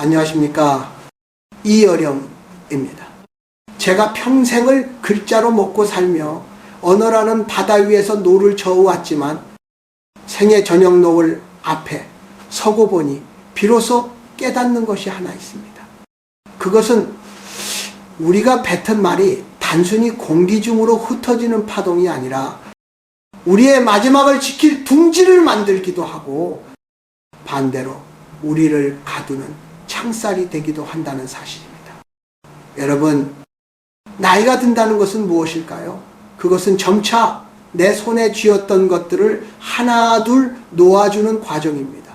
안녕하십니까. 이어령입니다. 제가 평생을 글자로 먹고 살며 언어라는 바다 위에서 노를 저어왔지만 생애 저녁 노을 앞에 서고 보니 비로소 깨닫는 것이 하나 있습니다. 그것은 우리가 뱉은 말이 단순히 공기 중으로 흩어지는 파동이 아니라 우리의 마지막을 지킬 둥지를 만들기도 하고 반대로 우리를 가두는 창살이 되기도 한다는 사실입니다. 여러분, 나이가 든다는 것은 무엇일까요? 그것은 점차 내 손에 쥐었던 것들을 하나둘 놓아주는 과정입니다.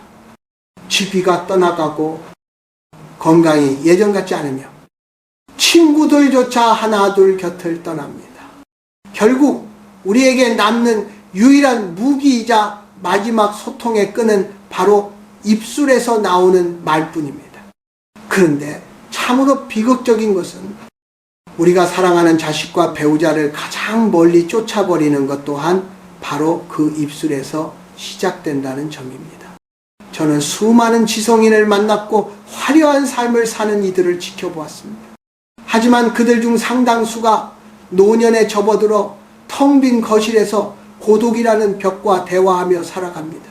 지귀가 떠나가고 건강이 예전 같지 않으며 친구들조차 하나둘 곁을 떠납니다. 결국 우리에게 남는 유일한 무기이자 마지막 소통의 끈은 바로 입술에서 나오는 말뿐입니다. 그런데 참으로 비극적인 것은 우리가 사랑하는 자식과 배우자를 가장 멀리 쫓아버리는 것 또한 바로 그 입술에서 시작된다는 점입니다. 저는 수많은 지성인을 만났고 화려한 삶을 사는 이들을 지켜보았습니다. 하지만 그들 중 상당수가 노년에 접어들어 텅 빈 거실에서 고독이라는 벽과 대화하며 살아갑니다.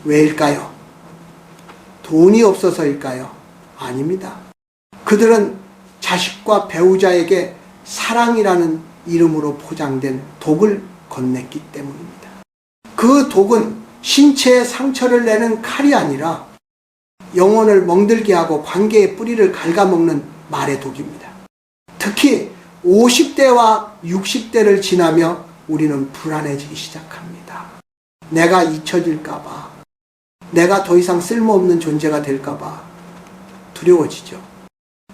왜일까요? 돈이 없어서일까요? 아닙니다. 그들은 자식과 배우자에게 사랑이라는 이름으로 포장된 독을 건넸기 때문입니다. 그 독은 신체에 상처를 내는 칼이 아니라 영혼을 멍들게 하고 관계의 뿌리를 갉아먹는 말의 독입니다. 특히 50대와 60대를 지나며 우리는 불안해지기 시작합니다. 내가 잊혀질까봐, 내가 더 이상 쓸모없는 존재가 될까봐 두려워지죠.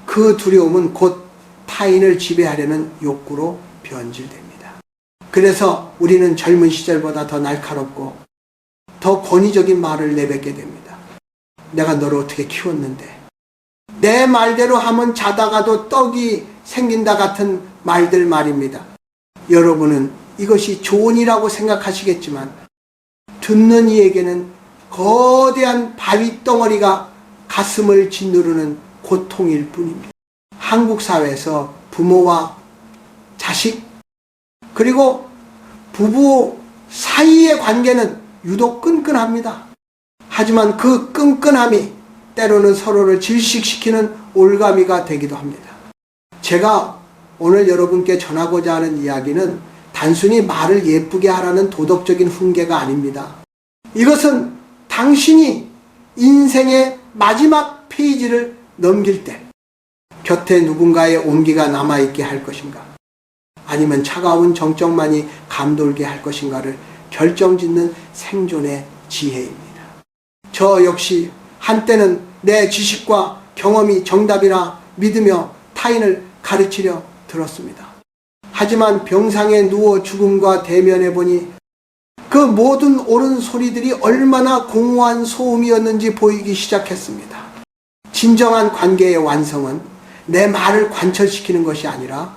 그 두려움은 곧 타인을 지배하려는 욕구로 변질됩니다. 그래서 우리는 젊은 시절보다 더 날카롭고 더 권위적인 말을 내뱉게 됩니다. 내가 너를 어떻게 키웠는데, 내 말대로 하면 자다가도 떡이 생긴다 같은 말들 말입니다. 여러분은 이것이 조언이라고 생각하시겠지만 듣는 이에게는 거대한 바위 덩어리가 가슴을 짓누르는 고통일 뿐입니다. 한국 사회에서 부모와 자식 그리고 부부 사이의 관계는 유독 끈끈합니다. 하지만 그 끈끈함이 때로는 서로를 질식시키는 올가미가 되기도 합니다. 제가 오늘 여러분께 전하고자 하는 이야기는 단순히 말을 예쁘게 하라는 도덕적인 훈계가 아닙니다. 이것은 당신이 인생의 마지막 페이지를 넘길 때 곁에 누군가의 온기가 남아있게 할 것인가, 아니면 차가운 정적만이 감돌게 할 것인가를 결정짓는 생존의 지혜입니다. 저 역시 한때는 내 지식과 경험이 정답이라 믿으며 타인을 가르치려 들었습니다. 하지만 병상에 누워 죽음과 대면해 보니 그 모든 옳은 소리들이 얼마나 공허한 소음이었는지 보이기 시작했습니다. 진정한 관계의 완성은 내 말을 관철시키는 것이 아니라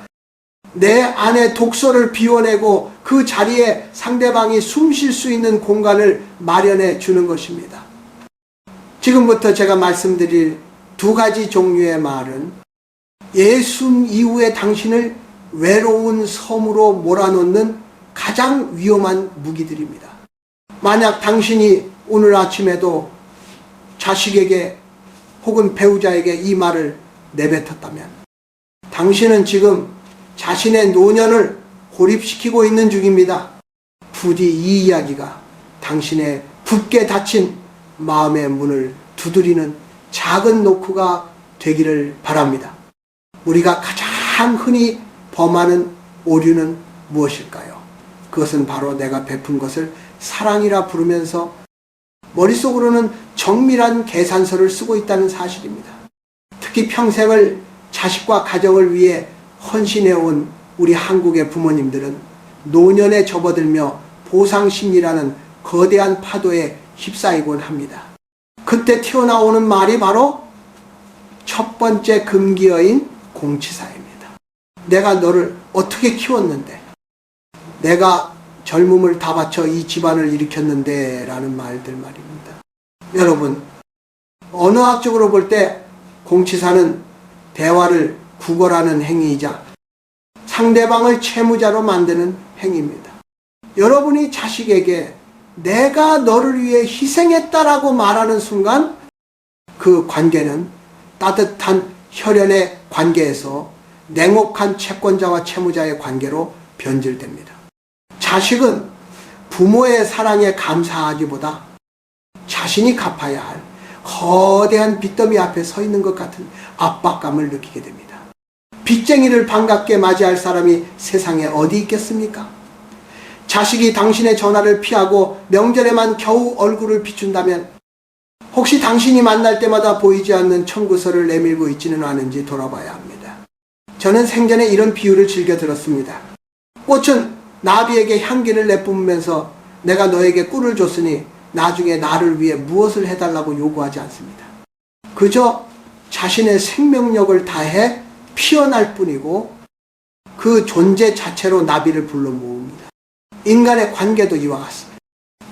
내 안에 독소를 비워내고 그 자리에 상대방이 숨 쉴 수 있는 공간을 마련해 주는 것입니다. 지금부터 제가 말씀드릴 두 가지 종류의 말은 예수 이후에 당신을 외로운 섬으로 몰아넣는 가장 위험한 무기들입니다. 만약 당신이 오늘 아침에도 자식에게 혹은 배우자에게 이 말을 내뱉었다면 당신은 지금 자신의 노년을 고립시키고 있는 중입니다. 부디 이 이야기가 당신의 굳게 닫힌 마음의 문을 두드리는 작은 노크가 되기를 바랍니다. 우리가 가장 흔히 범하는 오류는 무엇일까요? 그것은 바로 내가 베푼 것을 사랑이라 부르면서 머릿속으로는 정밀한 계산서를 쓰고 있다는 사실입니다. 특히 평생을 자식과 가정을 위해 헌신해온 우리 한국의 부모님들은 노년에 접어들며 보상심리라는 거대한 파도에 휩싸이곤 합니다. 그때 튀어나오는 말이 바로 첫 번째 금기어인 공치사입니다. 내가 너를 어떻게 키웠는데, 내가 젊음을 다 바쳐 이 집안을 일으켰는데 라는 말들 말입니다. 여러분, 언어학적으로 볼 때 공치사는 대화를 구걸하는 행위이자 상대방을 채무자로 만드는 행위입니다. 여러분이 자식에게 내가 너를 위해 희생했다라고 말하는 순간 그 관계는 따뜻한 혈연의 관계에서 냉혹한 채권자와 채무자의 관계로 변질됩니다. 자식은 부모의 사랑에 감사하기보다 자신이 갚아야 할 거대한 빚더미 앞에 서 있는 것 같은 압박감을 느끼게 됩니다. 빚쟁이를 반갑게 맞이할 사람이 세상에 어디 있겠습니까? 자식이 당신의 전화를 피하고 명절에만 겨우 얼굴을 비춘다면 혹시 당신이 만날 때마다 보이지 않는 청구서를 내밀고 있지는 않은지 돌아봐야 합니다. 저는 생전에 이런 비유를 즐겨 들었습니다. 꽃은 나비에게 향기를 내뿜으면서 내가 너에게 꿀을 줬으니 나중에 나를 위해 무엇을 해달라고 요구하지 않습니다. 그저 자신의 생명력을 다해 피어날 뿐이고 그 존재 자체로 나비를 불러 모읍니다. 인간의 관계도 이와 같습니다.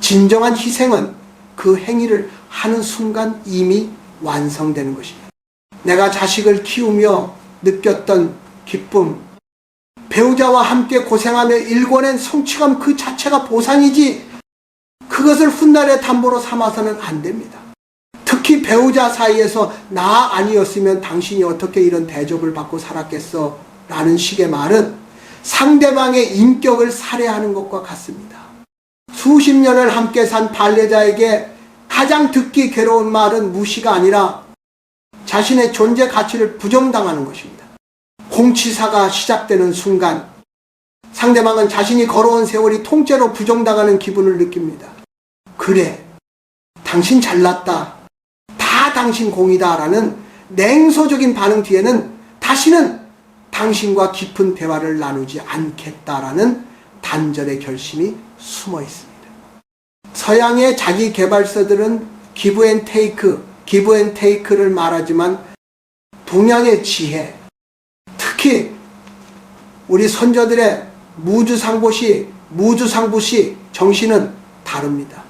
진정한 희생은 그 행위를 하는 순간 이미 완성되는 것입니다. 내가 자식을 키우며 느꼈던 기쁨, 배우자와 함께 고생하며 일궈낸 성취감 그 자체가 보상이지 그것을 훗날의 담보로 삼아서는 안 됩니다. 특히 배우자 사이에서 나 아니었으면 당신이 어떻게 이런 대접을 받고 살았겠어 라는 식의 말은 상대방의 인격을 살해하는 것과 같습니다. 수십 년을 함께 산 반려자에게 가장 듣기 괴로운 말은 무시가 아니라 자신의 존재 가치를 부정당하는 것입니다. 공치사가 시작되는 순간 상대방은 자신이 걸어온 세월이 통째로 부정당하는 기분을 느낍니다. 그래, 당신 잘났다, 다 당신 공이다 라는 냉소적인 반응 뒤에는 다시는 당신과 깊은 대화를 나누지 않겠다라는 단절의 결심이 숨어 있습니다. 서양의 자기 개발서들은 기브 앤 테이크를 말하지만 동양의 지혜, 특히 우리 선조들의 무주상부시 정신은 다릅니다.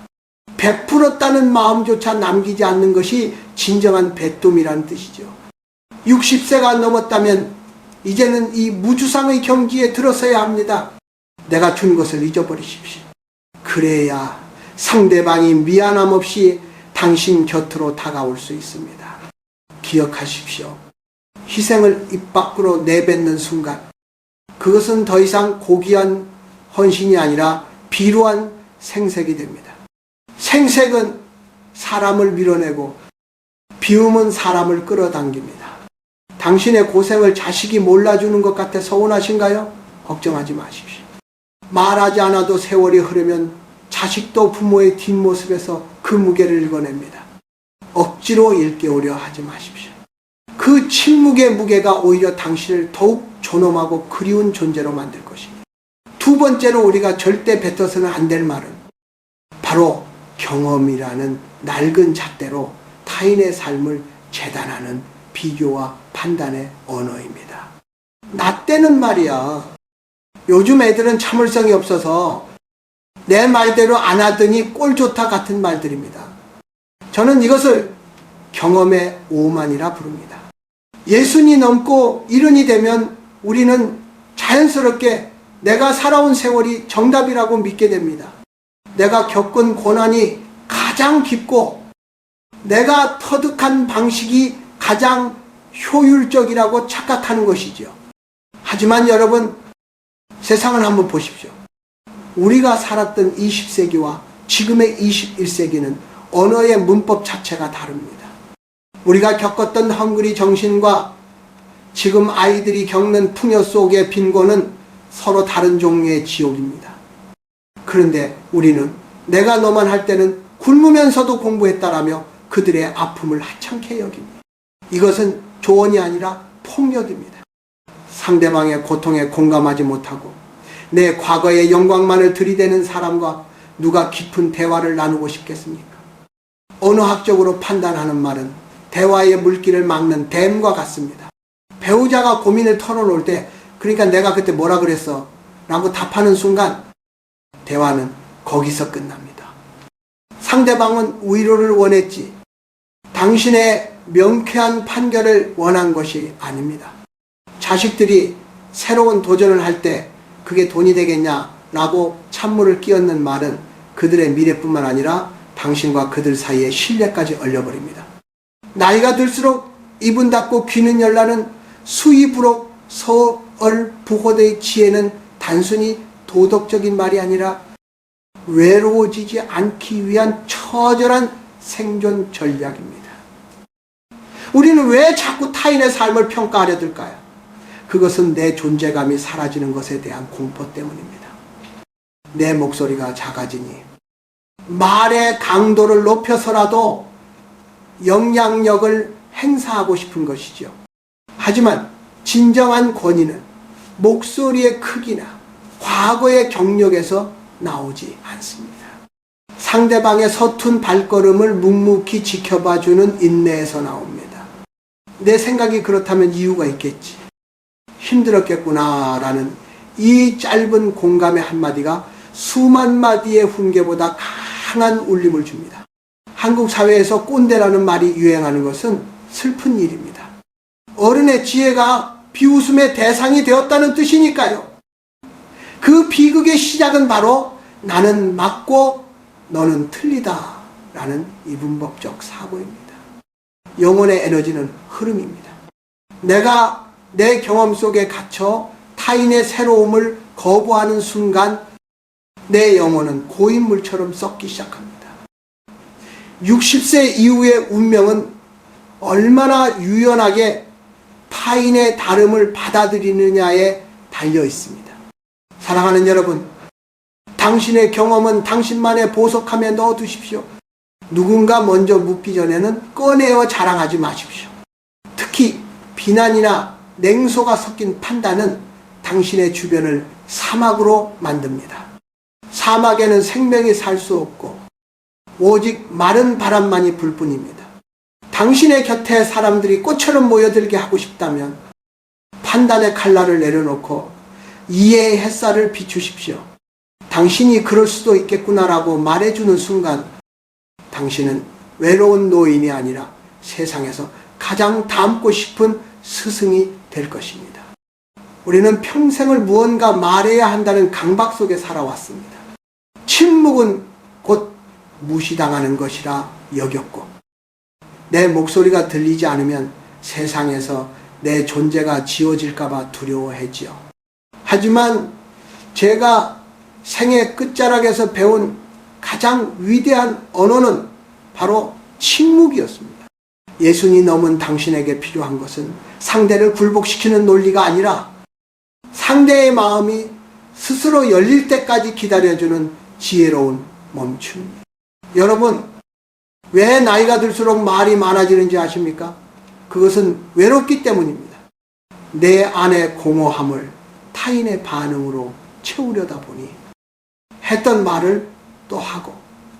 베풀었다는 마음조차 남기지 않는 것이 진정한 베꿈이라는 뜻이죠. 60세가 넘었다면 이제는 이 무주상의 경지에 들어서야 합니다. 내가 준 것을 잊어버리십시오. 그래야 상대방이 미안함 없이 당신 곁으로 다가올 수 있습니다. 기억하십시오. 희생을 입 밖으로 내뱉는 순간 그것은 더 이상 고귀한 헌신이 아니라 비루한 생색이 됩니다. 생색은 사람을 밀어내고 비움은 사람을 끌어당깁니다. 당신의 고생을 자식이 몰라주는 것 같아 서운하신가요? 걱정하지 마십시오. 말하지 않아도 세월이 흐르면 자식도 부모의 뒷모습에서 그 무게를 읽어냅니다. 억지로 일깨우려 하지 마십시오. 그 침묵의 무게가 오히려 당신을 더욱 존엄하고 그리운 존재로 만들 것입니다. 두 번째로 우리가 절대 뱉어서는 안 될 말은 바로 경험이라는 낡은 잣대로 타인의 삶을 재단하는 비교와 판단의 언어입니다. 나 때는 말이야. 요즘 애들은 참을성이 없어서 내 말대로 안 하더니 꼴 좋다 같은 말들입니다. 저는 이것을 경험의 오만이라 부릅니다. 60이 넘고 70이 되면 우리는 자연스럽게 내가 살아온 세월이 정답이라고 믿게 됩니다. 내가 겪은 고난이 가장 깊고 내가 터득한 방식이 가장 효율적이라고 착각하는 것이죠. 하지만 여러분, 세상을 한번 보십시오. 우리가 살았던 20세기와 지금의 21세기는 언어의 문법 자체가 다릅니다. 우리가 겪었던 헝그리 정신과 지금 아이들이 겪는 풍요 속의 빈곤은 서로 다른 종류의 지옥입니다. 그런데 우리는 내가 너만 할 때는 굶으면서도 공부했다라며 그들의 아픔을 하찮게 여깁니다. 이것은 조언이 아니라 폭력입니다. 상대방의 고통에 공감하지 못하고 내 과거의 영광만을 들이대는 사람과 누가 깊은 대화를 나누고 싶겠습니까? 언어학적으로 판단하는 말은 대화의 물길을 막는 댐과 같습니다. 배우자가 고민을 털어놓을 때 그러니까 내가 그때 뭐라 그랬어? 라고 답하는 순간 대화는 거기서 끝납니다. 상대방은 위로를 원했지 당신의 명쾌한 판결을 원한 것이 아닙니다. 자식들이 새로운 도전을 할 때 그게 돈이 되겠냐라고 찬물을 끼얹는 말은 그들의 미래뿐만 아니라 당신과 그들 사이에 신뢰까지 얼려버립니다. 나이가 들수록 입은 닫고 귀는 열라는 수입으로 서얼 부호대의 지혜는 단순히 도덕적인 말이 아니라 외로워지지 않기 위한 처절한 생존 전략입니다. 우리는 왜 자꾸 타인의 삶을 평가하려 들까요? 그것은 내 존재감이 사라지는 것에 대한 공포 때문입니다. 내 목소리가 작아지니 말의 강도를 높여서라도 영향력을 행사하고 싶은 것이죠. 하지만 진정한 권위는 목소리의 크기나 과거의 경력에서 나오지 않습니다. 상대방의 서툰 발걸음을 묵묵히 지켜봐주는 인내에서 나옵니다. 내 생각이 그렇다면 이유가 있겠지. 힘들었겠구나라는 이 짧은 공감의 한마디가 수만 마디의 훈계보다 강한 울림을 줍니다. 한국 사회에서 꼰대라는 말이 유행하는 것은 슬픈 일입니다. 어른의 지혜가 비웃음의 대상이 되었다는 뜻이니까요. 그 비극의 시작은 바로 나는 맞고 너는 틀리다 라는 이분법적 사고입니다. 영혼의 에너지는 흐름입니다. 내가 내 경험 속에 갇혀 타인의 새로움을 거부하는 순간 내 영혼은 고인물처럼 썩기 시작합니다. 60세 이후의 운명은 얼마나 유연하게 타인의 다름을 받아들이느냐에 달려 있습니다. 사랑하는 여러분, 당신의 경험은 당신만의 보석함에 넣어두십시오. 누군가 먼저 묻기 전에는 꺼내어 자랑하지 마십시오. 특히 비난이나 냉소가 섞인 판단은 당신의 주변을 사막으로 만듭니다. 사막에는 생명이 살 수 없고 오직 마른 바람만이 불 뿐입니다. 당신의 곁에 사람들이 꽃처럼 모여들게 하고 싶다면 판단의 칼날을 내려놓고 이해의 햇살을 비추십시오. 당신이 그럴 수도 있겠구나라고 말해주는 순간 당신은 외로운 노인이 아니라 세상에서 가장 닮고 싶은 스승이 될 것입니다. 우리는 평생을 무언가 말해야 한다는 강박 속에 살아왔습니다. 침묵은 곧 무시당하는 것이라 여겼고 내 목소리가 들리지 않으면 세상에서 내 존재가 지워질까봐 두려워했지요. 하지만 제가 생애 끝자락에서 배운 가장 위대한 언어는 바로 침묵이었습니다. 예순이 넘은 당신에게 필요한 것은 상대를 굴복시키는 논리가 아니라 상대의 마음이 스스로 열릴 때까지 기다려주는 지혜로운 멈춤입니다. 여러분, 왜 나이가 들수록 말이 많아지는지 아십니까? 그것은 외롭기 때문입니다. 내 안의 공허함을 타인의 반응으로 채우려다 보니 했던 말을 또 하고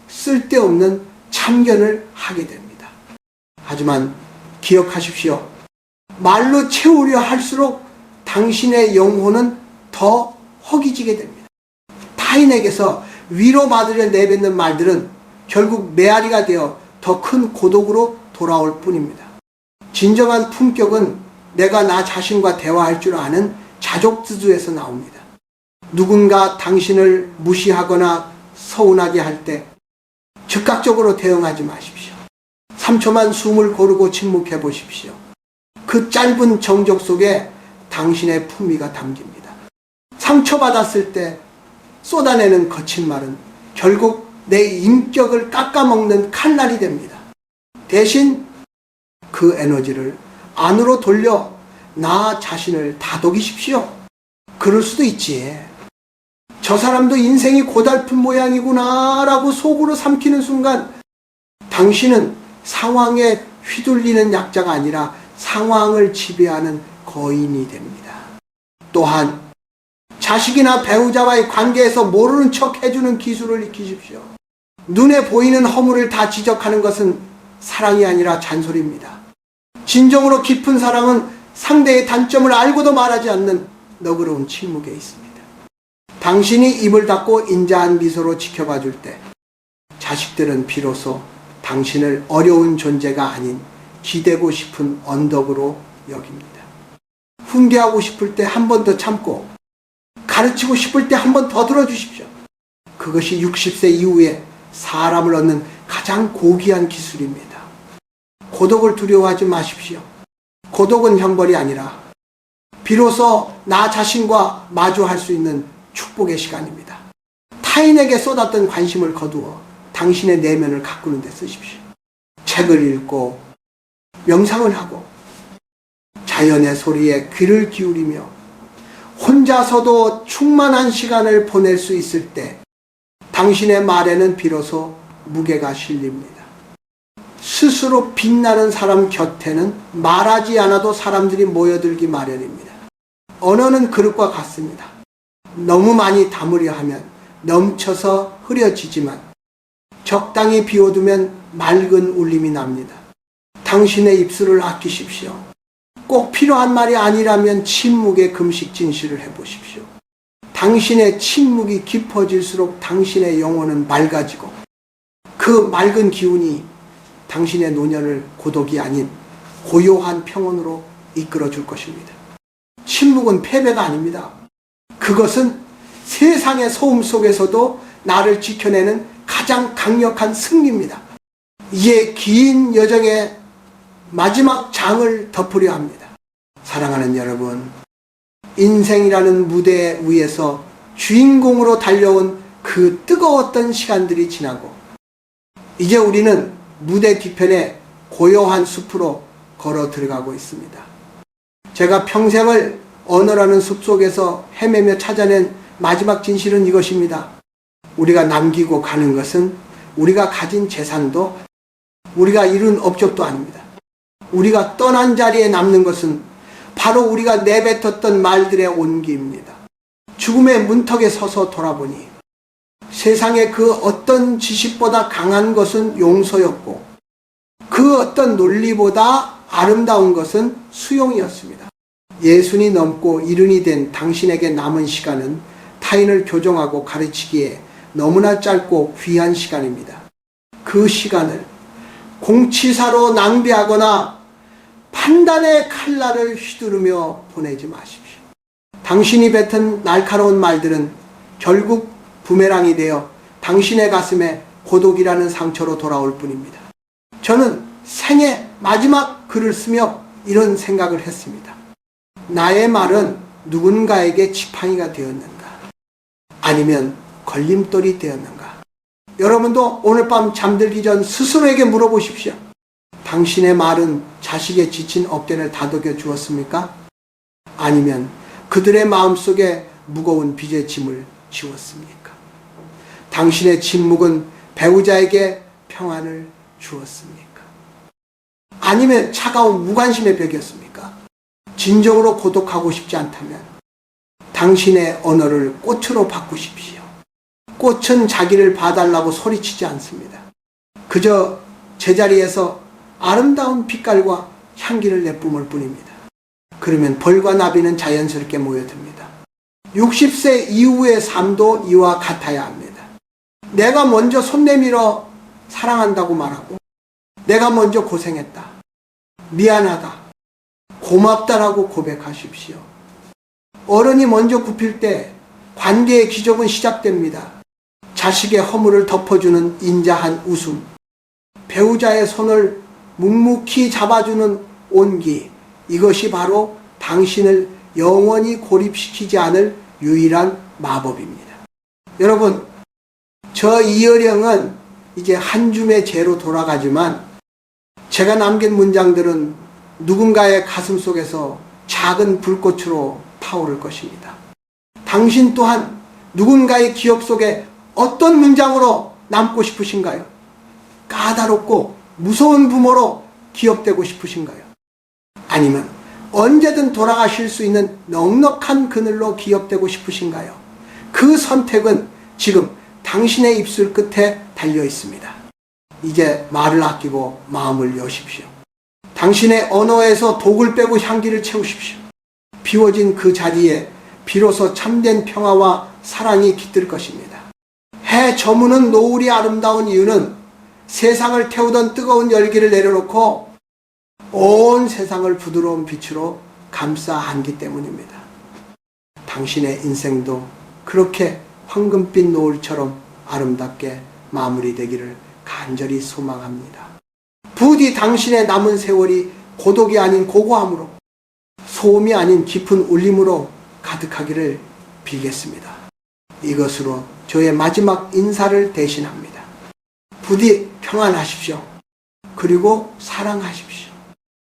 쓸데없는 참견을 하게 됩니다. 하지만 기억하십시오. 말로 채우려 할수록 당신의 영혼은 더 허기지게 됩니다. 타인에게서 위로받으려 내뱉는 말들은 결국 메아리가 되어 더 큰 고독으로 돌아올 뿐입니다. 진정한 품격은 내가 나 자신과 대화할 줄 아는 자족지주에서 나옵니다. 누군가 당신을 무시하거나 서운하게 할 때 즉각적으로 대응하지 마십시오. 3초만 숨을 고르고 침묵해 보십시오. 그 짧은 정적 속에 당신의 품위가 담깁니다. 상처받았을 때 쏟아내는 거친 말은 결국 내 인격을 깎아먹는 칼날이 됩니다. 대신 그 에너지를 안으로 돌려 나 자신을 다독이십시오. 그럴 수도 있지. 저 사람도 인생이 고달픈 모양이구나 라고 속으로 삼키는 순간 당신은 상황에 휘둘리는 약자가 아니라 상황을 지배하는 거인이 됩니다. 또한 자식이나 배우자와의 관계에서 모르는 척 해주는 기술을 익히십시오. 눈에 보이는 허물을 다 지적하는 것은 사랑이 아니라 잔소리입니다. 진정으로 깊은 사랑은 상대의 단점을 알고도 말하지 않는 너그러운 침묵에 있습니다. 당신이 입을 닫고 인자한 미소로 지켜봐 줄 때 자식들은 비로소 당신을 어려운 존재가 아닌 기대고 싶은 언덕으로 여깁니다. 훈계하고 싶을 때 한 번 더 참고, 가르치고 싶을 때 한 번 더 들어주십시오. 그것이 60세 이후에 사람을 얻는 가장 고귀한 기술입니다. 고독을 두려워하지 마십시오. 고독은 형벌이 아니라 비로소 나 자신과 마주할 수 있는 축복의 시간입니다. 타인에게 쏟았던 관심을 거두어 당신의 내면을 가꾸는 데 쓰십시오. 책을 읽고 명상을 하고 자연의 소리에 귀를 기울이며 혼자서도 충만한 시간을 보낼 수 있을 때 당신의 말에는 비로소 무게가 실립니다. 스스로 빛나는 사람 곁에는 말하지 않아도 사람들이 모여들기 마련입니다. 언어는 그릇과 같습니다. 너무 많이 담으려 하면 넘쳐서 흐려지지만 적당히 비워두면 맑은 울림이 납니다. 당신의 입술을 아끼십시오. 꼭 필요한 말이 아니라면 침묵의 금식 진실을 해보십시오. 당신의 침묵이 깊어질수록 당신의 영혼은 맑아지고 그 맑은 기운이 당신의 노년을 고독이 아닌 고요한 평온으로 이끌어줄 것입니다. 침묵은 패배가 아닙니다. 그것은 세상의 소음 속에서도 나를 지켜내는 가장 강력한 승리입니다. 이에 긴 여정의 마지막 장을 덮으려 합니다. 사랑하는 여러분, 인생이라는 무대 위에서 주인공으로 달려온 그 뜨거웠던 시간들이 지나고 이제 우리는 무대 뒤편에 고요한 숲으로 걸어 들어가고 있습니다. 제가 평생을 언어라는 숲속에서 헤매며 찾아낸 마지막 진실은 이것입니다. 우리가 남기고 가는 것은 우리가 가진 재산도 우리가 이룬 업적도 아닙니다. 우리가 떠난 자리에 남는 것은 바로 우리가 내뱉었던 말들의 온기입니다. 죽음의 문턱에 서서 돌아보니 세상의 그 어떤 지식보다 강한 것은 용서였고 그 어떤 논리보다 아름다운 것은 수용이었습니다. 예순이 넘고 이른이 된 당신에게 남은 시간은 타인을 교정하고 가르치기에 너무나 짧고 귀한 시간입니다. 그 시간을 공치사로 낭비하거나 판단의 칼날을 휘두르며 보내지 마십시오. 당신이 뱉은 날카로운 말들은 결국 부메랑이 되어 당신의 가슴에 고독이라는 상처로 돌아올 뿐입니다. 저는 생애 마지막 글을 쓰며 이런 생각을 했습니다. 나의 말은 누군가에게 지팡이가 되었는가? 아니면 걸림돌이 되었는가? 여러분도 오늘 밤 잠들기 전 스스로에게 물어보십시오. 당신의 말은 자식의 지친 어깨를 다독여 주었습니까? 아니면 그들의 마음속에 무거운 빚의 짐을 지웠습니까? 당신의 침묵은 배우자에게 평안을 주었습니까? 아니면 차가운 무관심의 벽이었습니까? 진정으로 고독하고 싶지 않다면 당신의 언어를 꽃으로 바꾸십시오. 꽃은 자기를 봐달라고 소리치지 않습니다. 그저 제자리에서 아름다운 빛깔과 향기를 내뿜을 뿐입니다. 그러면 벌과 나비는 자연스럽게 모여듭니다. 60세 이후의 삶도 이와 같아야 합니다. 내가 먼저 손 내밀어 사랑한다고 말하고 내가 먼저 고생했다, 미안하다, 고맙다라고 고백하십시오. 어른이 먼저 굽힐 때 관계의 기적은 시작됩니다. 자식의 허물을 덮어주는 인자한 웃음, 배우자의 손을 묵묵히 잡아주는 온기, 이것이 바로 당신을 영원히 고립시키지 않을 유일한 마법입니다. 여러분, 저 이어령은 이제 한 줌의 재로 돌아가지만 제가 남긴 문장들은 누군가의 가슴 속에서 작은 불꽃으로 타오를 것입니다. 당신 또한 누군가의 기억 속에 어떤 문장으로 남고 싶으신가요? 까다롭고 무서운 부모로 기억되고 싶으신가요? 아니면 언제든 돌아가실 수 있는 넉넉한 그늘로 기억되고 싶으신가요? 그 선택은 지금 당신의 입술 끝에 달려 있습니다. 이제 말을 아끼고 마음을 여십시오. 당신의 언어에서 독을 빼고 향기를 채우십시오. 비워진 그 자리에 비로소 참된 평화와 사랑이 깃들 것입니다. 해 저무는 노을이 아름다운 이유는 세상을 태우던 뜨거운 열기를 내려놓고 온 세상을 부드러운 빛으로 감싸 안기 때문입니다. 당신의 인생도 그렇게 황금빛 노을처럼 아름답게 마무리되기를 간절히 소망합니다. 부디 당신의 남은 세월이 고독이 아닌 고고함으로, 소음이 아닌 깊은 울림으로 가득하기를 빌겠습니다. 이것으로 저의 마지막 인사를 대신합니다. 부디 평안하십시오. 그리고 사랑하십시오.